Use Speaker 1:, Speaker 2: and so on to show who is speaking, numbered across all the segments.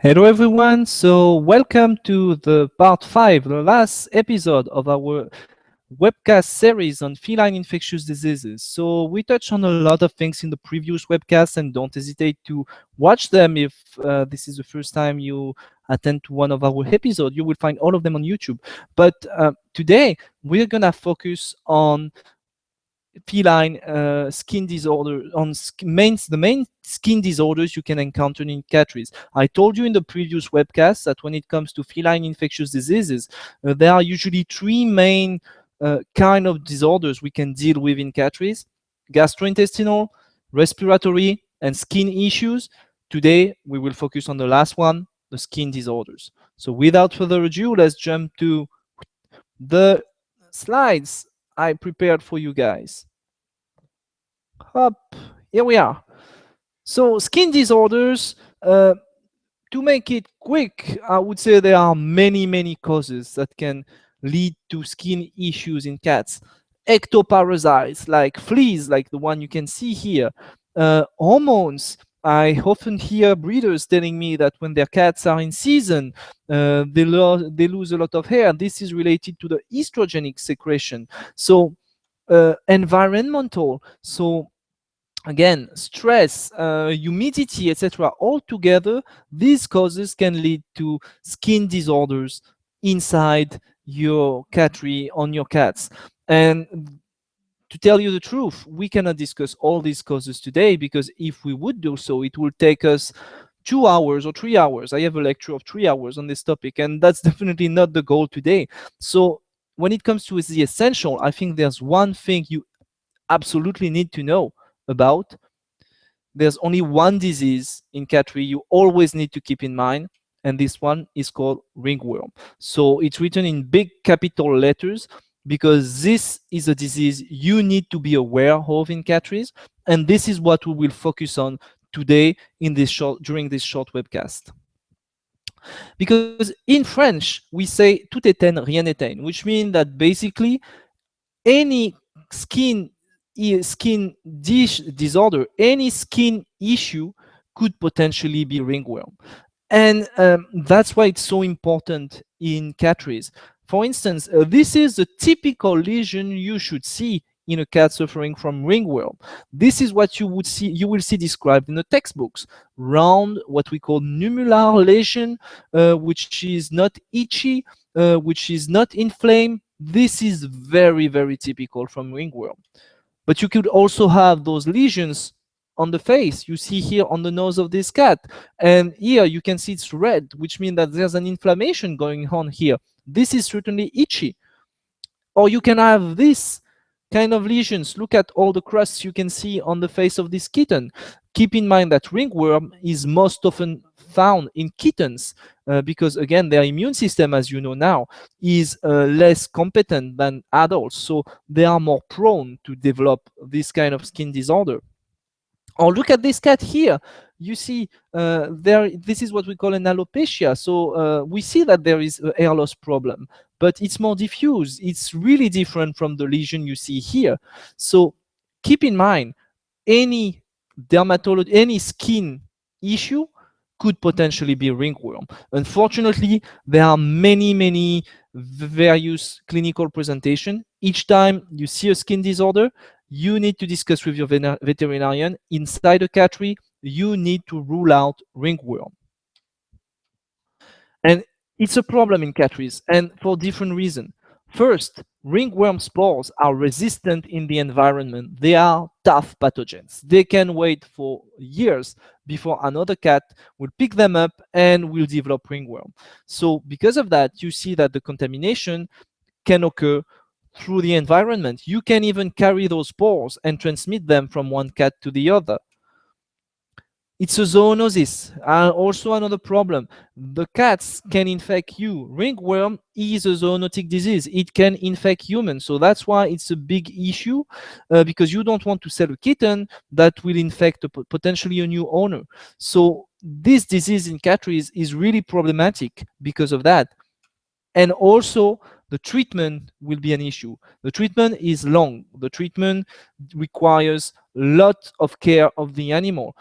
Speaker 1: Hello everyone, so welcome to the part 5, the last episode of our webcast series on feline infectious diseases. So we touched on a lot of things in the previous webcast, and don't hesitate to watch them if this is the first time you attend to one of our episodes. You will find all of them on YouTube. But today we're gonna focus on feline skin disorder on the main skin disorders you can encounter in catteries. I told you in the previous webcast that when it comes to feline infectious diseases, there are usually three main kind of disorders we can deal with in catteries: gastrointestinal, respiratory, and skin issues. Today we will focus on the last one, the skin disorders. So without further ado, let's jump to the slides I prepared for you guys. Up, here we are. So skin disorders, to make it quick, I would say there are many causes that can lead to skin issues in cats. Ectoparasites like fleas, like the one you can see here. Hormones. I often hear breeders telling me that when their cats are in season, they lose a lot of hair. This is related to the estrogenic secretion. So environmental. So again, stress, humidity, etc. All together, these causes can lead to skin disorders inside your cattery on your cats. And to tell you the truth, we cannot discuss all these causes today, because if we would do so, it will take us 2 hours or 3 hours. I have a lecture of 3 hours on this topic, and that's definitely not the goal today. So when it comes to the essential, I think there's one thing you absolutely need to know about. There's only one disease in cattery you always need to keep in mind, and this one is called ringworm. So it's written in big capital letters because this is a disease you need to be aware of in catteries, and this is what we will focus on today in this during this short webcast. Because in French we say tout éteint rien n'éteint, which means that basically any skin skin disorder, any skin issue could potentially be ringworm. And that's why it's so important in catteries. For instance, this is a typical lesion you should see in a cat suffering from ringworm. This is what you will see described in the textbooks: round, what we call nummular lesion, which is not itchy, which is not inflamed. This is very typical from ringworm. But you could also have those lesions on the face. You see here on the nose of this cat, and here you can see it's red, which means that there's an inflammation going on here. This is certainly itchy. Or you can have this kind of lesions. Look at all the crusts you can see on the face of this kitten. Keep in mind that ringworm is most often found in kittens, because again, their immune system, as you know now, is less competent than adults, so they are more prone to develop this kind of skin disorder. Or look at this cat here. You see, this is what we call an alopecia. So we see that there is a hair loss problem, but it's more diffuse. It's really different from the lesion you see here. So keep in mind, any dermatology, any skin issue could potentially be ringworm. Unfortunately, there are many various clinical presentation. Each time you see a skin disorder, you need to discuss with your veterinarian. Inside a cattery, you need to rule out ringworm. And it's a problem in catteries, and for different reasons. First, ringworm spores are resistant in the environment. They are tough pathogens. They can wait for years before another cat will pick them up and will develop ringworm. So because of that, you see that the contamination can occur through the environment. You can even carry those spores and transmit them from one cat to the other. It's a zoonosis. Also another problem. The cats can infect you. Ringworm is a zoonotic disease. It can infect humans. So that's why it's a big issue, because you don't want to sell a kitten that will infect potentially a new owner. So this disease in catteries is really problematic because of that. And also, the treatment will be an issue. The treatment is long. The treatment requires a lot of care of the animal.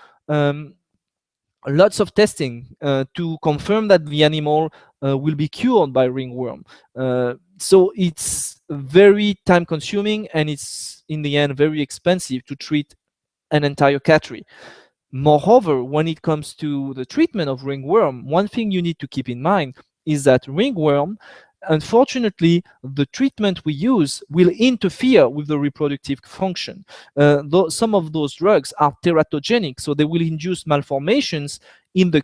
Speaker 1: lots of testing to confirm that the animal will be cured by ringworm. So it's very time consuming, and it's in the end very expensive to treat an entire cattery. Moreover, when it comes to the treatment of ringworm, one thing you need to keep in mind is that ringworm, unfortunately, the treatment we use will interfere with the reproductive function. Though some of those drugs are teratogenic, so they will induce malformations in the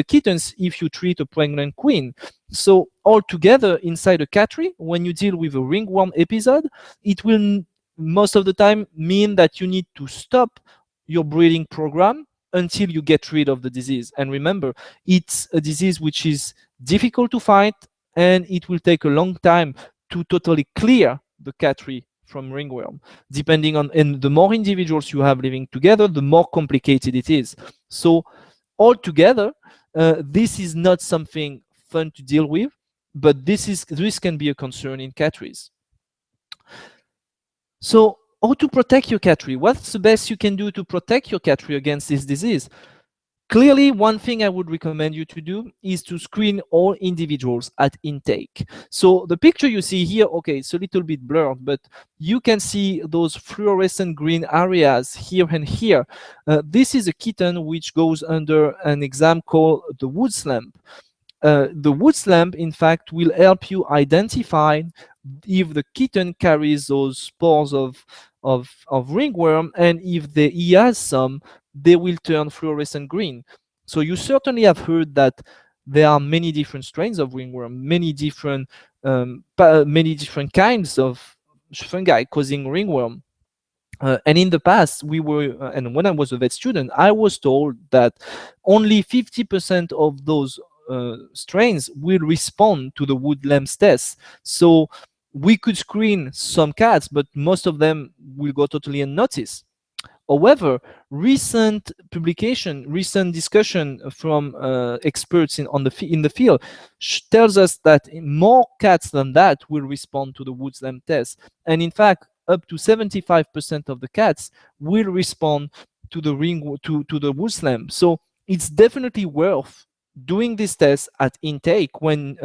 Speaker 1: kittens if you treat a pregnant queen. So altogether, inside a cattery, when you deal with a ringworm episode, it will most of the time mean that you need to stop your breeding program until you get rid of the disease. And remember, it's a disease which is difficult to fight, and it will take a long time to totally clear the cattery from ringworm. Depending on, and the more individuals you have living together, the more complicated it is. So altogether, this is not something fun to deal with, but this can be a concern in catteries. So how to protect your cattery? What's the best you can do to protect your cattery against this disease? Clearly, one thing I would recommend you to do is to screen all individuals at intake. So the picture you see here, okay, it's a little bit blurred, but you can see those fluorescent green areas here and here. This is a kitten which goes under an exam called the Woods lamp. The Woods lamp, in fact, will help you identify if the kitten carries those spores of ringworm, and if he has some, they will turn fluorescent green. So you certainly have heard that there are many different strains of ringworm, many different kinds of fungi causing ringworm. And in the past, and when I was a vet student, I was told that only 50% of those strains will respond to the wood lamps test. So we could screen some cats, but most of them will go totally unnoticed. However, recent discussion from experts in the field tells us that more cats than that will respond to the Woods lamp test, and in fact, up to 75% of the cats will respond to the Woods lamp. So it's definitely worth doing this test at intake when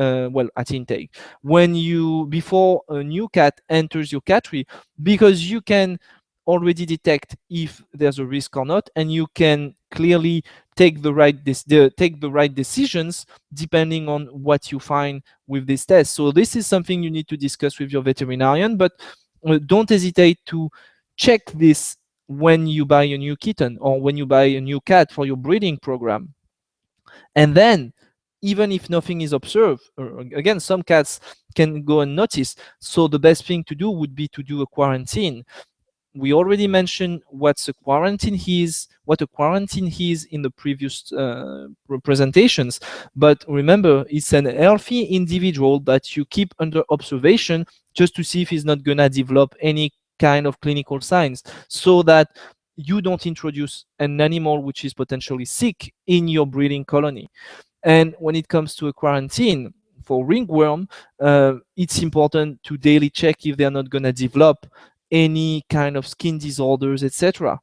Speaker 1: you before a new cat enters your cattery, because you can already detect if there's a risk or not, and you can clearly take the right decisions depending on what you find with this test. So this is something you need to discuss with your veterinarian, but don't hesitate to check this when you buy a new kitten or when you buy a new cat for your breeding program. And then, even if nothing is observed, again, some cats can go unnoticed, so the best thing to do would be to do a quarantine. We already mentioned what a quarantine is in the previous presentations. But remember, it's an healthy individual that you keep under observation just to see if he's not gonna develop any kind of clinical signs, so that you don't introduce an animal which is potentially sick in your breeding colony. And when it comes to a quarantine for ringworm, it's important to daily check if they're not going to develop any kind of skin disorders, etc.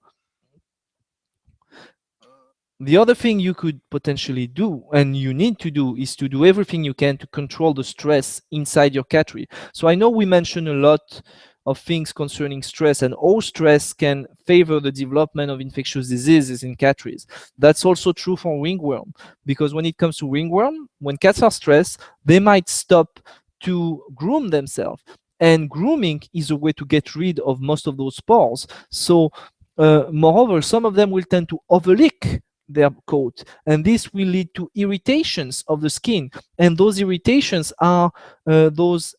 Speaker 1: The other thing you could potentially do, and you need to do, is to do everything you can to control the stress inside your cattery. So I know we mentioned a lot of things concerning stress, and all stress can favor the development of infectious diseases in catteries. That's also true for ringworm, because when it comes to ringworm, when cats are stressed, they might stop to groom themselves. And grooming is a way to get rid of most of those spores. So, moreover, some of them will tend to overlick their coat, and this will lead to irritations of the skin, and those irritations are the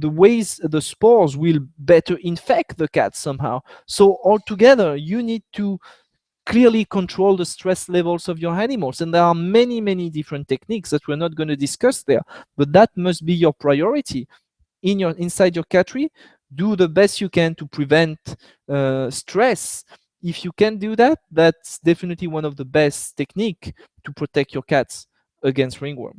Speaker 1: ways the spores will better infect the cat somehow. So altogether, you need to clearly control the stress levels of your animals, and there are many different techniques that we're not going to discuss there, but that must be your priority inside your cattery. Do the best you can to prevent stress. If you can do that, that's definitely one of the best technique to protect your cats against ringworm.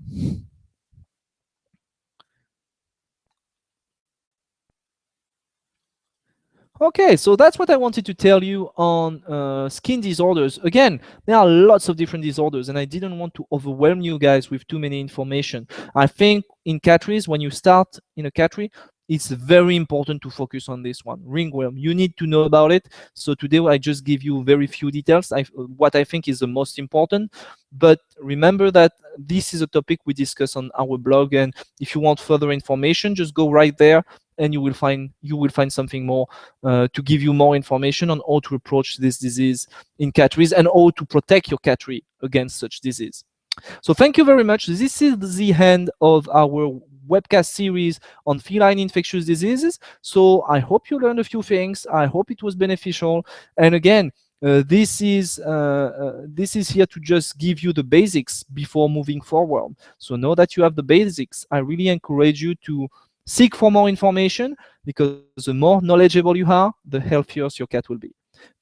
Speaker 1: Okay, so that's what I wanted to tell you on skin disorders. Again, there are lots of different disorders, and I didn't want to overwhelm you guys with too many information. I think in catteries, when you start in a cattery, it's very important to focus on this one, ringworm. You need to know about it. So today I just give you very few details, what I think is the most important. But remember that this is a topic we discuss on our blog, and if you want further information, just go right there, and you will find something more to give you more information on how to approach this disease in catteries and how to protect your cattery against such disease. So thank you very much. This is the end of our webcast series on feline infectious diseases. So I hope you learned a few things. I hope it was beneficial. And again, this is here to just give you the basics before moving forward. So now that you have the basics, I really encourage you to seek for more information, because the more knowledgeable you are, the healthier your cat will be.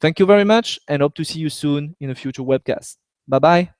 Speaker 1: Thank you very much, and hope to see you soon in a future webcast. Bye bye.